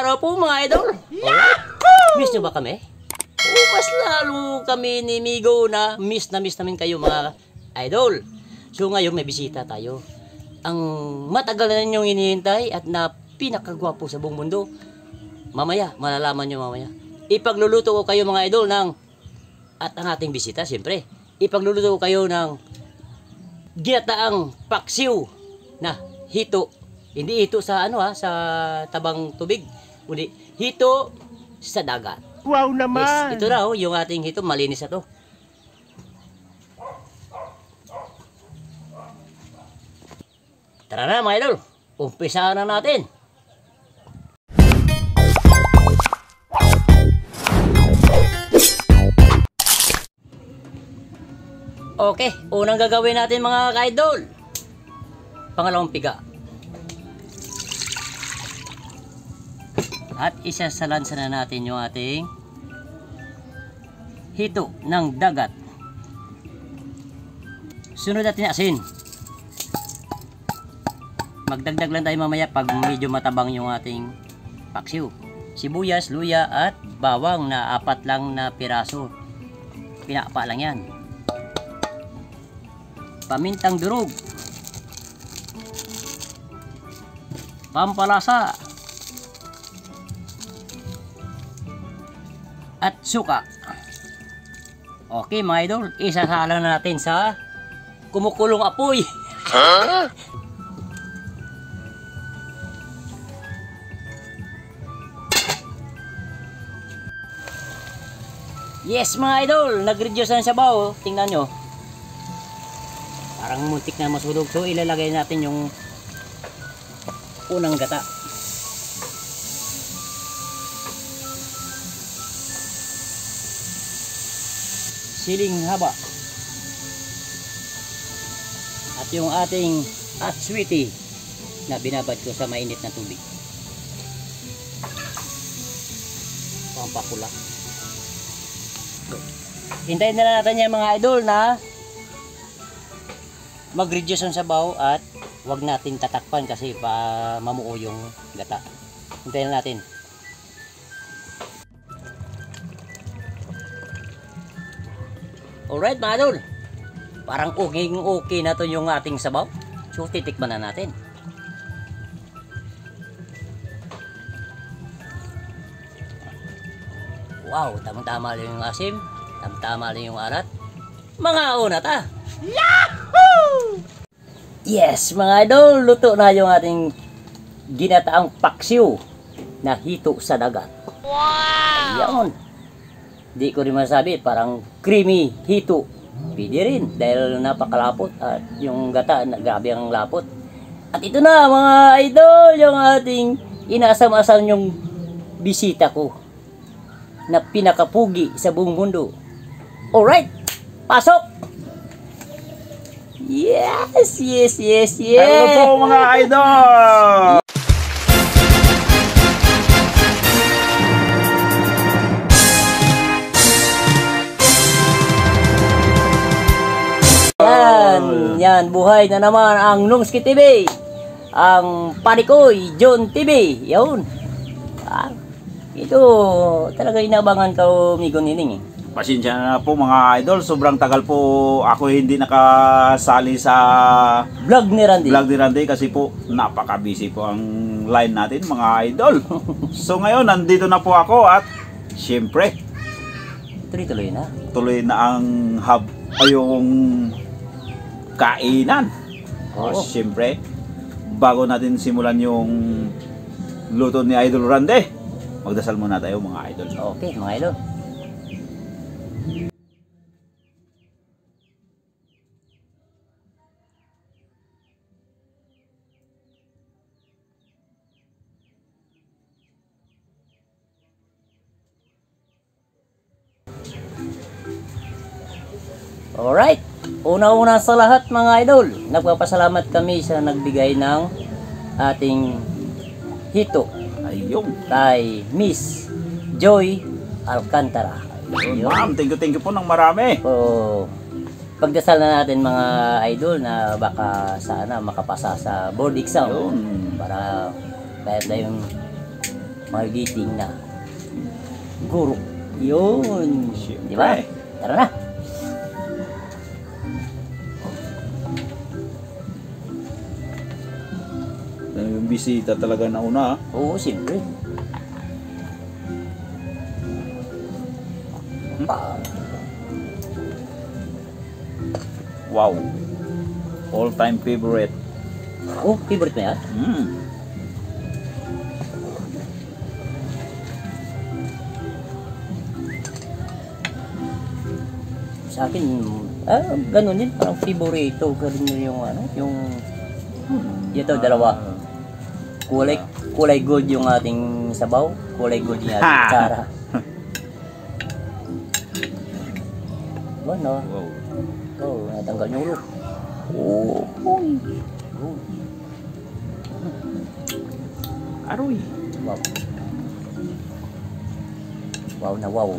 araw po mga idol. Miss nyo ba kami? O mas lalo kami ni Migo na miss namin kayo mga idol. So ngayon may bisita tayo. Ang matagal na ninyong hinihintay at na pinakagwapo sa buong mundo. Mamaya, malalaman nyo mamaya. Ipagluluto ko kayo mga idol ng, at ang ating bisita siyempre, ipagluluto ko kayo ng ginataang paksiw na hito. Hindi hito sa sa tabang tubig. Kundi hito sa dagat. Wow naman! Yes, ito na yung ating hito, malinis na to. Tara na mga idol, umpisahan na natin. Okay, unang gagawin natin mga ka-idol. Pangalawang piga. At isasalansa na natin yung ating hito ng dagat. Sunod natin asin. Magdagdag lang tayo mamaya pag medyo matabang yung ating paksiw. Sibuyas, luya at bawang na 4 lang na piraso. Pinakapa lang yan. Pamintang durog. Pampalasa. At suka. Okay mga idol, isasala na natin sa kumukulong apoy. Huh? Yes mga idol, nag-reduce na sa sabaw. Tingnan nyo. Parang muntik na masulog. So ilalagay natin yung unang gata. Siling haba. At yung ating atswiti na binabad ko sa mainit na tubig. Pampakula. Hintayin na natin yung mga idol na mag-reduce ang sabaw at wag natin tatakpan kasi pa mamuo yung gata. Hintayin na natin. Alright mga idol, parang okay na to yung ating sabaw. So titikman na natin. Wow, tamang-tama lang yung asim, tamang-tama lang yung alat. Mga unat Yahoo! Yes mga idol, luto na yung ating ginataang paksiw na hito sa dagat. Wow! Yan. Di ko rin masabi, parang creamy hito. Pwede rin dahil napakalapot at yung gata, grabe ang lapot. At ito na mga idol, yung ating inasam-asam yung bisita ko na pinakapugi sa buong mundo. Alright, pasok! Yes, yes, yes, yes! Hello po mga idol! Yan, buhay na naman ang Nungski TV. Ang Panikoy John TV. Yun. Ito, talaga inabangan ko, Migo Nining. Pasensya na po mga idol. Sobrang tagal po ako hindi nakasali sa vlog ni Randy. Kasi po napaka-busy po ang line natin mga idol. So ngayon, nandito na po ako at syempre, tuloy na ang yung kainan. Siyempre, bago natin simulan yung luto ni Idol Randy, magdasal muna tayo mga idol. Okay mga idol. Alright. Una-una sa lahat mga idol, nagpapasalamat kami sa nagbigay ng ating hito. Ayun. Kay Miss Joy Alcantara. Ayun, ma'am, thank you po ng marami. So, pagdasal na natin mga idol na baka sana makapasa sa board exam. Ayun. Para kahit na yung magiting na guro. Yun. Siyempre. Di ba? Tara na. Yung bisita talaga na una. Oo, siyempre. Wow. All-time favorite. Oh, favorite mo yan? Sa akin, ganun din. Parang favorito. Ganun din yung ano, yung... Ito, dalawa. Kulay gold yung ating sabaw. Kulay gold yung ating tsara. Ano? Wow. Oh, natanggal yung ulo. Oh, boy. Oh. Aroy. Wow. Wow na wow.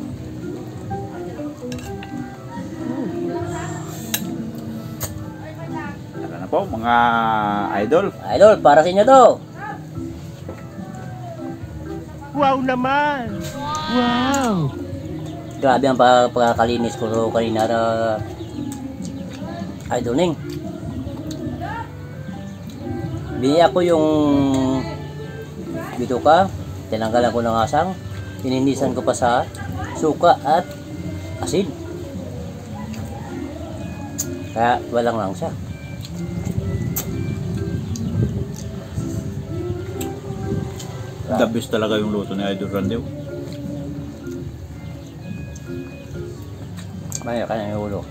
Tara na po mga idol. Idol, para sa inyo to. Wow naman! Wow! Grabe ang pagkakalinis ko kanina na Idol Ning. Biniya ko yung bituka, tinanggalan ko ng asang, ininisan ko pa sa suka at asin. Kaya walang lang siya. The best talaga yung luto ni Idol Randy. Maya ka na yung ulo.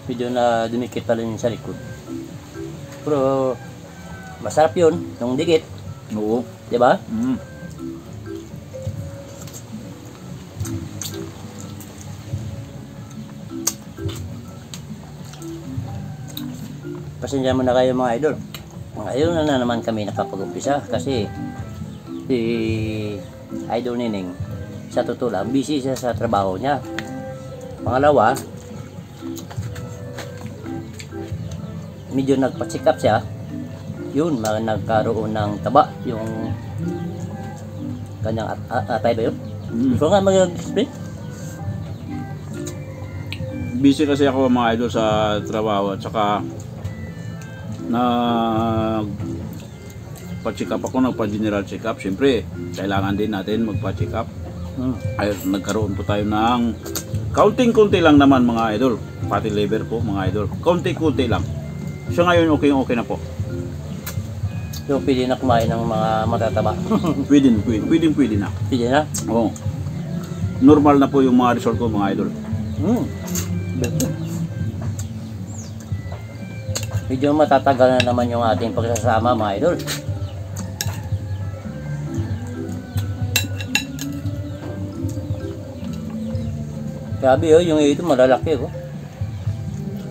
Medyo na dumikit pala yun sa likod. Pero masarap yun, yung dikit. Oo. Diba? Pasensya mo na kayo mga idol. Ngayon na naman kami nakapag-umpisa kasi si Idol Nining sa totoo lang, busy siya sa trabaho niya. Pangalawa, medyo nagpa-check up siya. Yun, nagkaroon ng taba yung kanyang atay ba yun? Ikaw nga mag-explain? Busy kasi ako mga idol sa trabaho at saka nagpa-check up ako, nagpa-general check up. Siyempre, kailangan din natin magpa-check up. Ay, nagkaroon po tayo ng kaunting-kunti lang naman mga idol. Fatty liver po mga idol. Kaunti-kunti lang. So ngayon okay na po. So pwede na kumain ng mga matataba. Pwede na. Pwede na? Oo. Normal na po yung mga result ko mga idol. Medyo matatagal na naman yung ating pagsasama mga idol. Grabe oh, yung ito malalaki oh.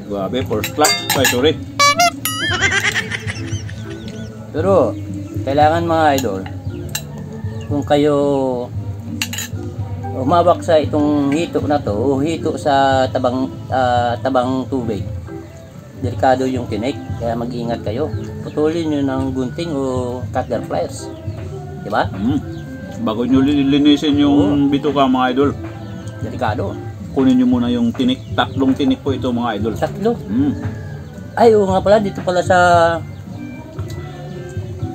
Grabe, first class. Ay, sorry. Pero kailangan mga idol, kung kayo umawak sa itong hito na to o hito sa tabang tubig, delikado yung tinik, kaya mag-ingat kayo. Putulin nyo ng gunting o cutter pliers, diba? Bago nyo linisin yung bituka mga idol, Delikado. kunin nyo muna yung tinik. 3 tinik po ito mga idol. 3. Ay, oo nga pala, dito pala sa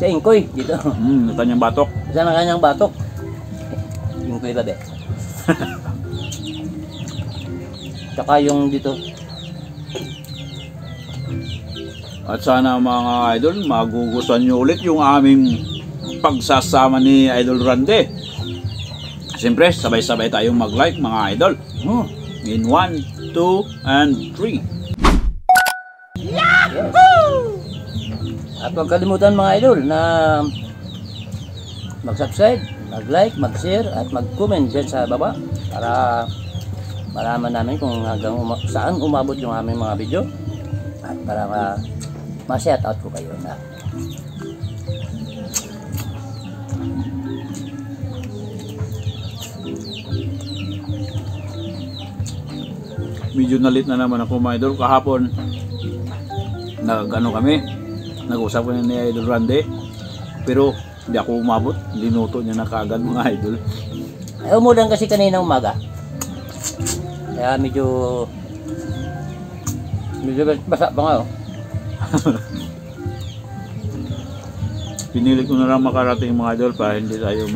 Ingkoy, dito. Sa kanyang batok. Sa kanyang batok. Ingkoy babe. Tsaka yung dito. At sana mga idol, magugustuhan nyo ulit yung aming pagsasama ni Idol Randy. Siyempre, sabay-sabay tayong mag-like mga idol. In 1, 2, and 3. Yahoo! At huwag kalimutan mga idol na mag-subscribe, mag-like, mag-share at mag-comment dyan sa baba para malaman namin kung hanggang saan umabot yung aming mga video at para ma-shout out ko kayo na medyo nalit na naman ako mga idol. Kahapon, nag-usap kami ni Idol Randy. Pero hindi ako umabot, linuto niya na kaagad mga idol. Ay, umulan kasi kanina umaga. Kaya medyo basa pa nga oh. Pinili ko na lang makarating mga idol para hindi tayo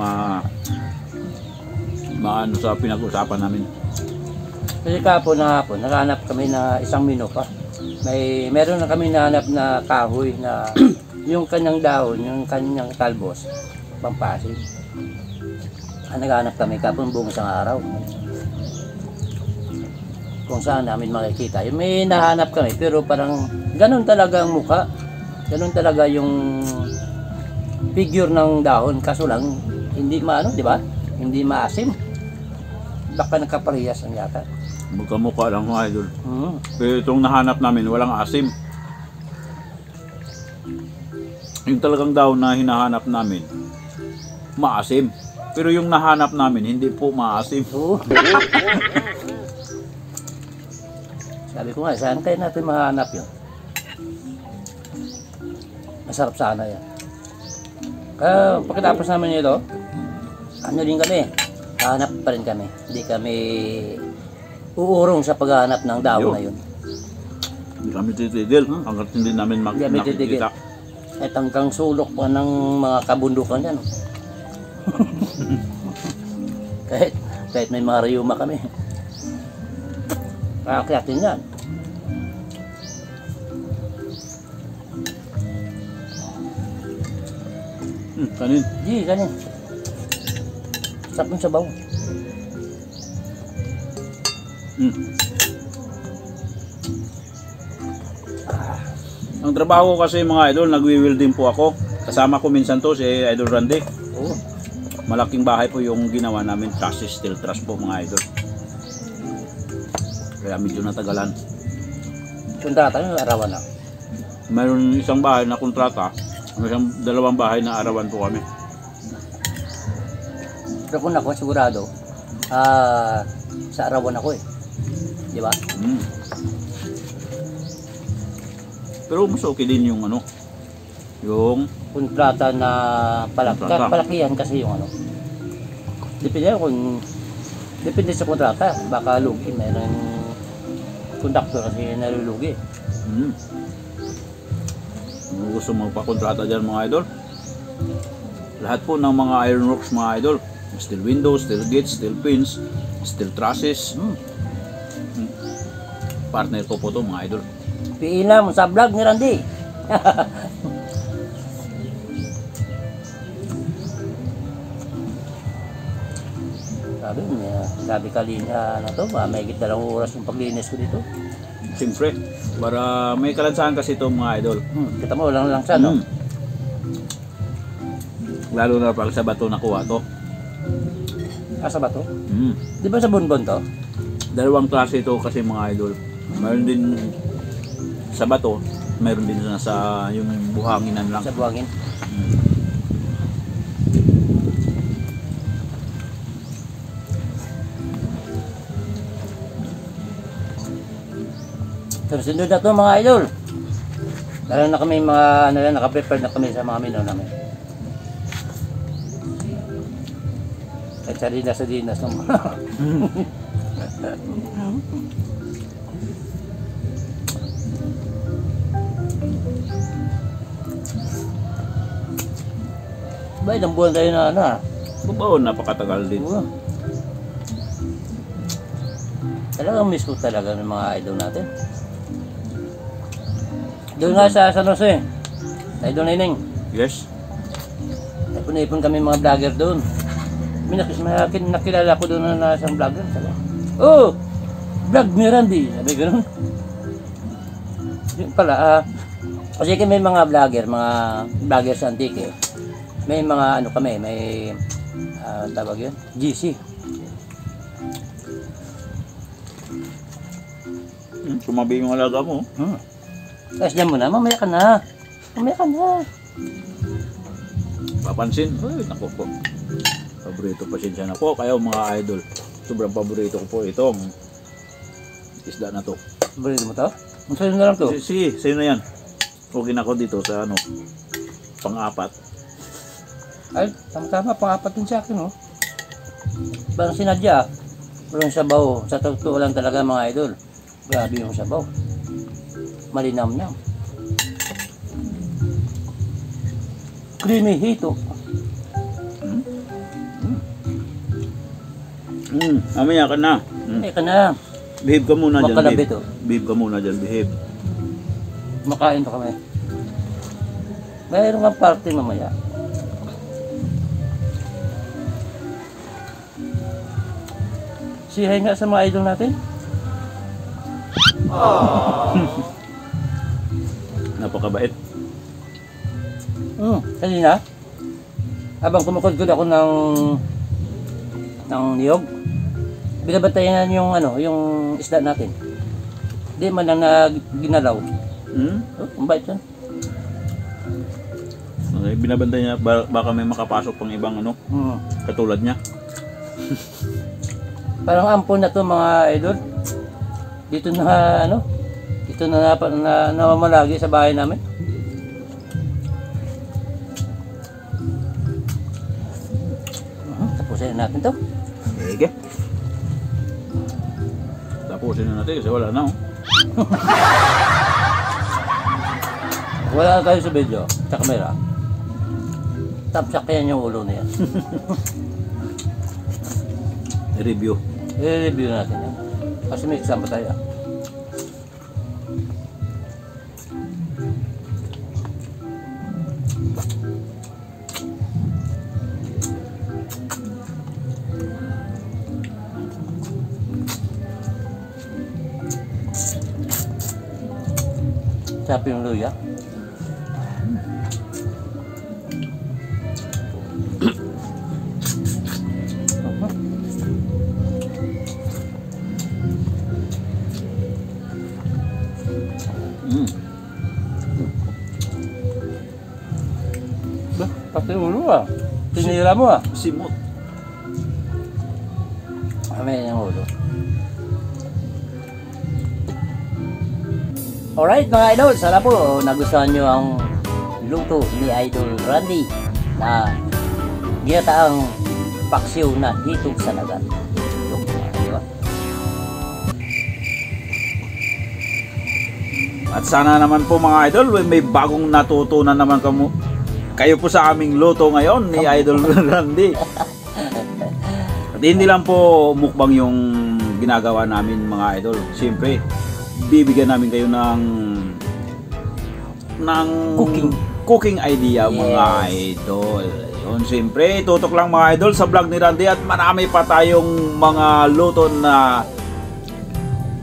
maano sa pinag-usapan namin. Kasi kahapon na hapon, nakahanap kami na isang mino pa. Meron na kami nahanap na kahoy na yung kanyang dahon, yung kanyang talbos, pampasin. Naghahanap kami kahapon buong isang araw. Kung saan namin makikita. May nahanap kami pero parang ganun talaga ang mukha. Ganun talaga yung figure ng dahon. Kaso lang, hindi maano, di ba? Hindi maasim. Baka nagkaparehas ang yata. Magkamukha lang mga idol. Pero itong nahanap namin, walang asim. Yung talagang dahon na hinahanap namin, maasim. Pero yung nahanap namin, hindi po maasim. Oo. Sabi ko nga, saan kayo natin mahanap yun? Masarap sana yan. Kaya pagkatapos namin ito, ano din kami, hahanap pa rin kami. Hindi kami uurong sa paghahanap ng dahon na yun. Hindi kami titigil hanggat hindi namin Hindi kami titigil. nakikita. At hanggang sulok pa ng mga kabundukan yan. kahit may mga riyuma kami. Kakyatin yan. Kanin. Di, kanin. Sarap yung sabaw. Ang trabaho ko kasi mga idol, nagwi-welding po ako. Kasama ko minsan to si Idol Randy. Oo. Malaking bahay po yung ginawa namin, chassis steel truss po mga idol. Kaya medyo natagalan. Kontrata yung arawan na. Mayroon isang bahay na kontrata, may dalawang bahay na arawan po kami. Pero kung ako sigurado, sa arawan ako eh. Di ba? Pero mas okay din yung yung Kontrata na Kontrata. palakihan kasi yung Depende sa kontrata. Baka lugi. Mayroong konduktor kasi nalulugi. Kung gusto mo pa-kontrata dyan mga idol, lahat po ng mga ironworks mga idol, steel windows, steel gates, steel pins, steel trusses, partner ko po to mga idol. Piila mo sa vlog ni Randy. Sabi kanina na to, may higit 2 oras yung paglinis ko dito. Siyempre, para may kalansahan kasi ito mga idol. Kita mo, walang lang siya, no? Lalo na pag sa bato nakuha to. Asa ba to? Di ba sa Bonbon to? Dalawang klase ito kasi mga idol. Mayroon din sa bato, mayroon din sa yung buhanginan lang. Sa buhangin. Pero sunod na to mga idol. Dahil na kami naka-prepare na kami sa mga mino namin. At sa dinas ng mga. Ba, ilang buwan tayo na Oo, napakatagal din. Oo. Talagang miss ko talaga ng mga idol natin. Doon nga sa San Jose, sa Idol Neneng. Yes. Ipon kami mga vlogger doon. May nakilala ko doon na isang vlogger. Sabi, oh! Vlog ni Randy. Sabi gano'n. Yun pala, kasi may mga vlogger sa Antique. May mga kami, may tawag yun, GC. Sumabi yung alaga mo. Tapos dyan mo na, mamaya ka na. Papansin. Ay, naku po. Paborito pasensya na po kayo mga idol. Sobrang paborito ko po itong isda na to. Paborito mo to? Ang sa'yo na lang to. Sige, sa'yo na yan. Huwagin ako dito sa ano, pang-apat. Ay, tama-tama, pang-apat din sa akin, oh. Parang sinadya, pero yung sabaw, sa totoo lang talaga mga idol. Grabe yung sabaw. Malinam-nam. Creamy hito. Mamaya ka na. Ay ka na, Behave ka muna dyan, makalabit, behave. oh. Behave ka muna dyan, behave. Makain pa kami. Mayroon kang party mamaya. Sihay nga sa mga idol natin. Napakabait. Kanina, habang kumukudkod ako ng niyog, binabantayan yung ano, yung isda natin. Di man lang na ginalaw. Ang bait yan. Okay, binabantay niya, baka may makapasok pang ibang ano, katulad niya. Parang ampon na to mga idol. Dito na ano, dito na namamalagi sa bahay namin. Tapusin na natin to. Sige. Tapusin na natin kasi wala na, oh. Wala tayo sa video, sa camera. Tapsak yan yung ulo na yan. Review. I-review natin yan. Kasi may exam pa tayo. Sabi yung luya. Bah, pati ulo ah. Tinira mo ah. Simot. May yung ulo. Alright mga idol, sana po nagustuhan nyo ang luto ni Idol Randy na ginataang paksiw na hitog sa dagat. Diba? At sana naman po mga idol, may bagong natutunan naman kayo po sa aming luto ngayon ni Idol Randy. At hindi lang po mukbang yung ginagawa namin mga idol. Siyempre, bibigyan namin kayo ng cooking idea mga idol. Yun, siyempre, tutok lang mga idol sa vlog ni Randy at marami pa tayong mga luto na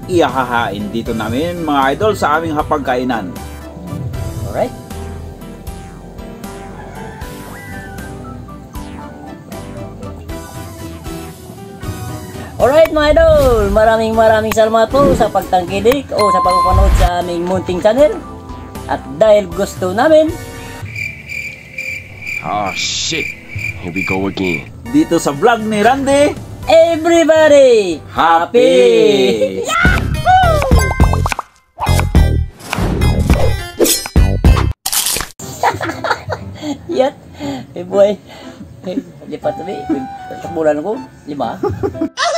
ihahain dito namin mga idol sa aming hapagkainan. Alright? Alright mga idol, maraming salamat po sa pagtangkilik o sa pagpapanood sa aming munting channel. At dahil gusto namin, Oh shit, here we go again. Dito sa vlog ni Randy, everybody happy! Yat, hey boy, lipat tabi, takbulan ko, 5.